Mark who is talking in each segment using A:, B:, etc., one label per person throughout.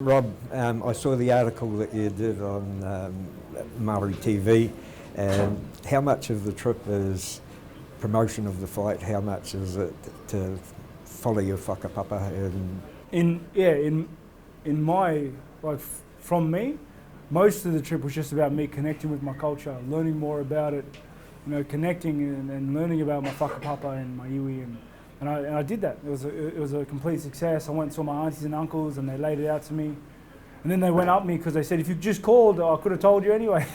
A: Rob, I saw the article that you did on Maori TV, and how much of the trip is promotion of the fight? How much is it to follow your whakapapa?
B: In my from me, most of the trip was just about me connecting with my culture, learning more about it, connecting and learning about my whakapapa and my iwi, and I did that. It was a complete success. I went and saw my aunties and uncles, and they laid it out to me. And then they went up me because they said, if you just called, I could have told you anyway.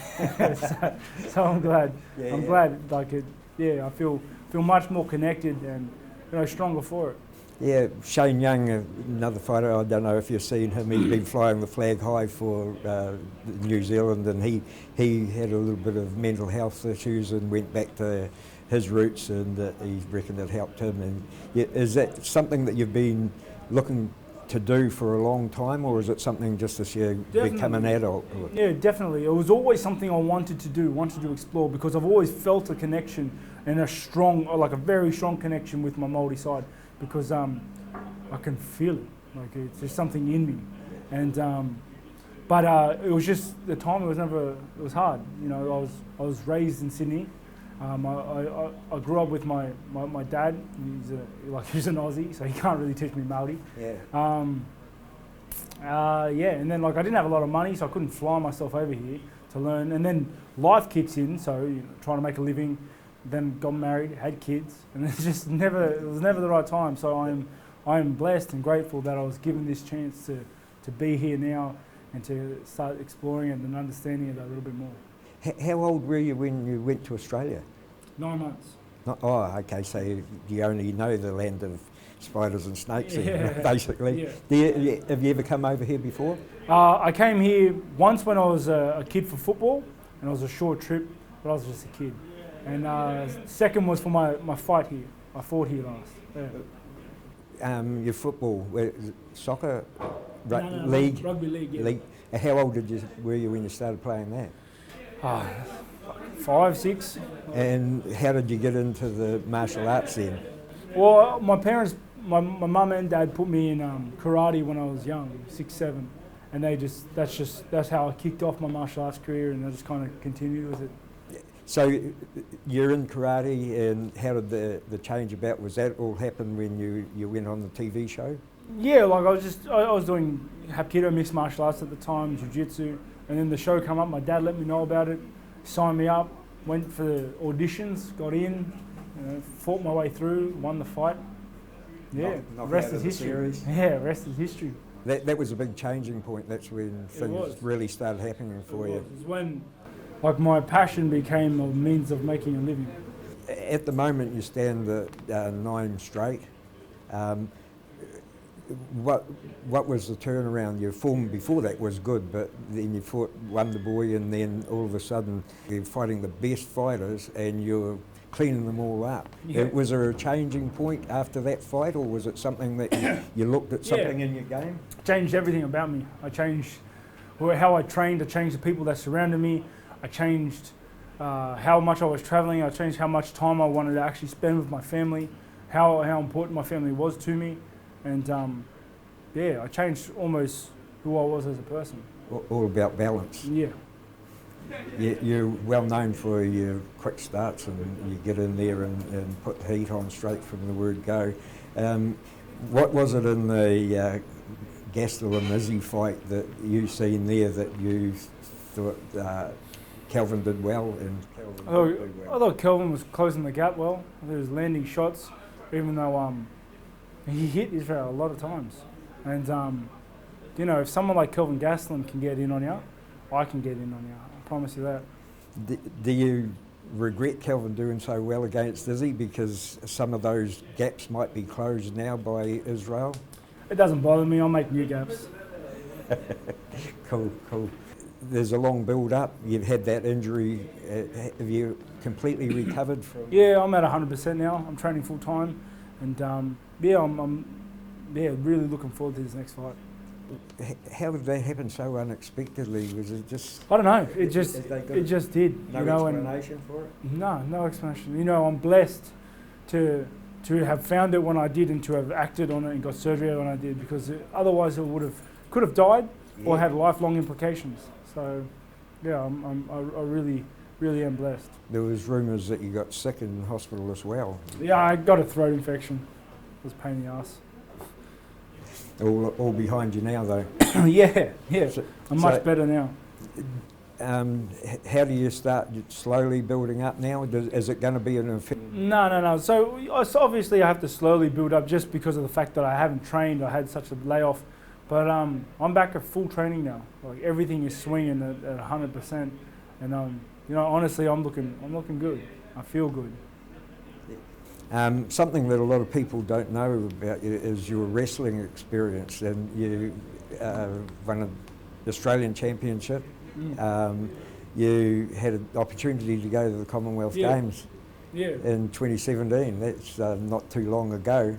B: so I'm glad. I'm glad. I feel much more connected and stronger for it.
A: Yeah, Shane Young, another fighter, I don't know if you've seen him, he's been flying the flag high for New Zealand, and he had a little bit of mental health issues and went back to his roots, and he reckoned it helped him. And is that something that you've been looking to do for a long time, or is it something just this year, become an adult?
B: Yeah, definitely. It was always something I wanted to explore, because I've always felt a connection and a very strong connection with my Māori side, because I can feel it. There's something in me, and but it was just the time. It was hard. I was raised in Sydney. I grew up with my dad. He's an Aussie, so he can't really teach me Māori. And then I didn't have a lot of money, so I couldn't fly myself over here to learn. And then life kicks in, so trying to make a living. Then got married, had kids, and it was never the right time. So I am blessed and grateful that I was given this chance to be here now and to start exploring it and understanding it a little bit more.
A: How old were you when you went to Australia?
B: 9 months.
A: Oh, okay, so you only know the land of spiders and snakes, basically.
B: Yeah.
A: Have you ever come over here before?
B: I came here once when I was a kid for football, and it was a short trip, but I was just a kid. And second was for my fight here. I fought here last. Yeah.
A: Your football, soccer,
B: No,
A: league?
B: Rugby league, yeah.
A: League. How old were you when you started playing that?
B: 5, 6.
A: And how did you get into the martial arts then?
B: Well, my parents, my mum and dad put me in karate when I was young, 6, 7. And that's how I kicked off my martial arts career, and I just kind of continued with it.
A: So you're in karate, and how did the change about? Was that all happen when you went on the TV show?
B: Yeah, I was doing Hapkido, mixed martial arts at the time, jiu-jitsu, and then the show came up. My dad let me know about it, signed me up, went for the auditions, got in, fought my way through, won the fight. Yeah, rest is history. Yeah, rest is history.
A: That was a big changing point. That's when things really started happening for you.
B: It was when my passion became a means of making a living.
A: At the moment, you stand the 9 straight. What was the turnaround? Your form before that was good, but then you won the boy, and then all of a sudden you're fighting the best fighters and you're cleaning them all up.
B: Yeah.
A: Was there a changing point after that fight, or was it something that you looked at something in your game?
B: Changed everything about me. I changed how I trained. I changed the people that surrounded me. I changed how much I was traveling. I changed how much time I wanted to actually spend with my family, how important my family was to me. And I changed almost who I was as a person.
A: All about balance.
B: Yeah.
A: You're well known for your quick starts, and you get in there and put the heat on straight from the word go. What was it in the Gastel and Izzy fight that you seen there that you thought Kelvin did well?
B: I thought Kelvin was closing the gap well. He was landing shots, even though he hit Israel a lot of times. And, if someone like Kelvin Gastelum can get in on you, I can get in on you. I promise you that.
A: Do you regret Kelvin doing so well against Izzy, because some of those gaps might be closed now by Israel?
B: It doesn't bother me. I'll make new gaps.
A: Cool. There's a long build-up. You've had that injury. Have you completely recovered from?
B: Yeah, I'm at 100% now. I'm training full time, and I'm really looking forward to this next fight.
A: How did that happen so unexpectedly? Was it just?
B: I don't know. It just did.
A: No explanation for it?
B: No explanation. I'm blessed to have found it when I did, and to have acted on it and got surgery when I did, because otherwise it would have could have died or had lifelong implications. So, yeah, I really am blessed.
A: There was rumours that you got sick in hospital as well.
B: Yeah, I got a throat infection. It was a pain in the ass.
A: All behind you now, though.
B: yeah.
A: So,
B: I'm much better now.
A: How do you start slowly building up now? Is it going to be an effect?
B: No. So obviously I have to slowly build up just because of the fact that I haven't trained. I had such a layoff. But I'm back at full training now. Like everything is swinging at 100%. And honestly, I'm looking good. I feel good.
A: Something that a lot of people don't know about you is your wrestling experience, and you won the Australian Championship. You had an opportunity to go to the Commonwealth Games in 2017. That's not too long ago.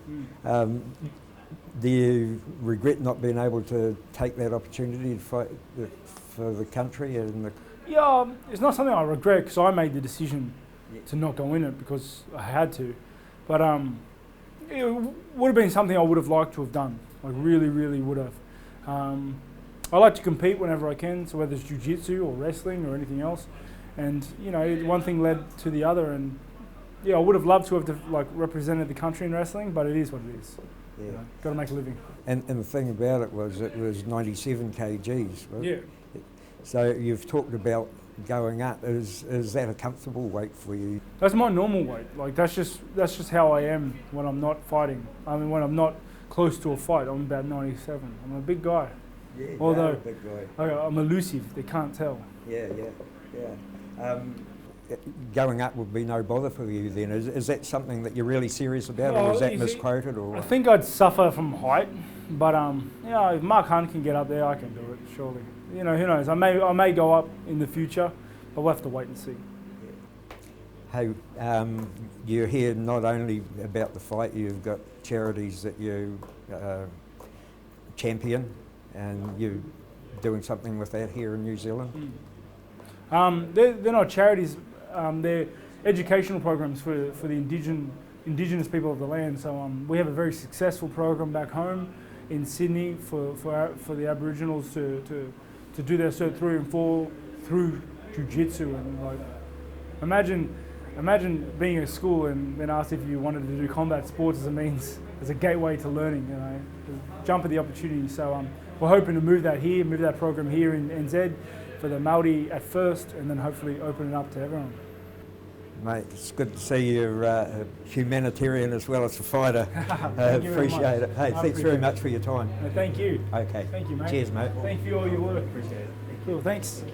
A: Do you regret not being able to take that opportunity to fight for the country?
B: Yeah, it's not something I regret because I made the decision to not go in it because I had to. But it would have been something I would have liked to have done. Like really would have. I like to compete whenever I can, so whether it's jiu-jitsu or wrestling or anything else. And one thing led to the other, and I would have loved to have represented the country in wrestling, but it is what it is.
A: Yeah.
B: Got to make a living.
A: And the thing about it was 97 kgs. Right?
B: Yeah.
A: So you've talked about going up. Is that a comfortable weight for you?
B: That's my normal weight. Like that's just how I am when I'm not fighting. I mean, when I'm not close to a fight, I'm about 97. I'm a big guy.
A: Yeah,
B: although
A: a big guy.
B: I'm elusive. They can't tell.
A: Yeah. Going up would be no bother for you then. Is that something that you're really serious about, or is that misquoted? Or
B: I think I'd suffer from height, but if Mark Hunt can get up there, I can do it surely. Who knows? I may go up in the future, but we'll have to wait and see.
A: Hey, you're here not only about the fight. You've got charities that you champion, and you're doing something with that here in New Zealand.
B: They're not charities. They're educational programs for the indigenous people of the land. So we have a very successful program back home in Sydney for the Aboriginals to do their Cert 3 and 4 through jiu-jitsu. And imagine being at school and then asked if you wanted to do combat sports as a gateway to learning. Jump at the opportunity. So we're hoping to move that program here in NZ for the Māori at first, and then hopefully open it up to everyone.
A: Mate, it's good to see you're a humanitarian as well as a fighter. Appreciate it. Hey, thanks very much for your time.
B: No, thank you.
A: Okay.
B: Thank you, mate.
A: Cheers, mate.
B: Thank you for all your work. Appreciate it. Cool, thanks.